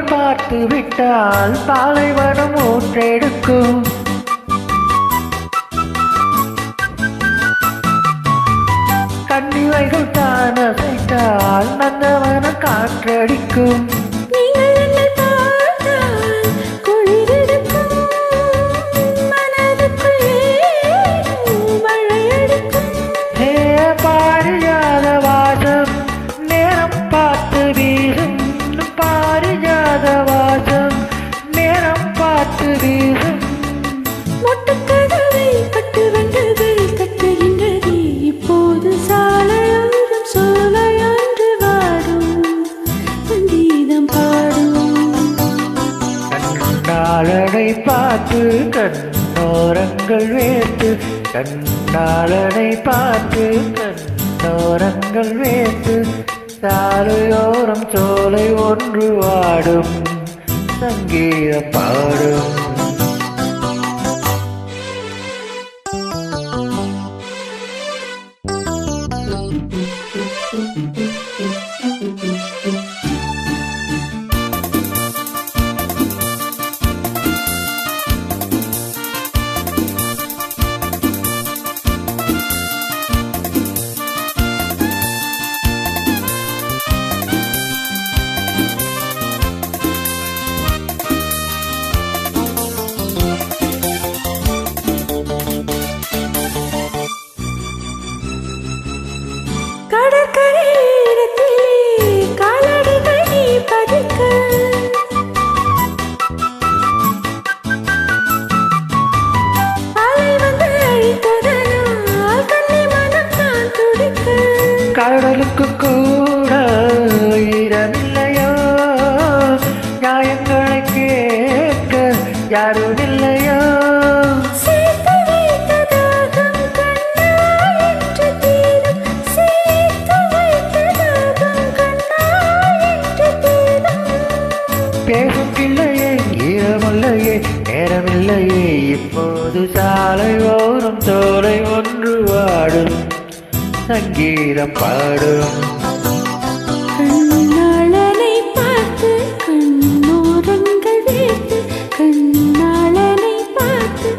பார்த்து விட்டால் பாலைவனம் ஊற்றெடுக்கும். கண்ணிவைகள் தான் அசைத்தால் நந்தவனம் காற்றடிக்கும். பாரியாத வாசம் நேரம் பார்த்து வீசும். பாரியாத வாசம் நேரம் பார்த்து வீசும். மொட்டுக்கதவை பட்டு வந்தது கட்டுகின்றது. இப்போது சாலையோரம் சோலையொன்று வாடும் சங்கீதம் பாடும். கண்ணாளனை பார்த்து கண்ணோரங்கள் வேர்த்து. கண்ணாளனை பார்த்து கண்ணோரங்கள் வேர்த்து. சாலையோரம் சோலை ஒன்று வாடும் சங்கீதம் பாடும். கடலுக்கு கூட இடமில்லையோ, நியாயங்களை கேட்க யாரும் இல்லையோ. பேசும் பிள்ளையே ஈரமில்லையே நேரமில்லையே. இப்போது சாலை ஓரம் சோலை ஒன்று வாடும் சங்கீதம் பாடும். கண்ணாளனை பார்த்து கண்ணோரங்கள் வேர்த்து. கண்ணாளனை பார்த்து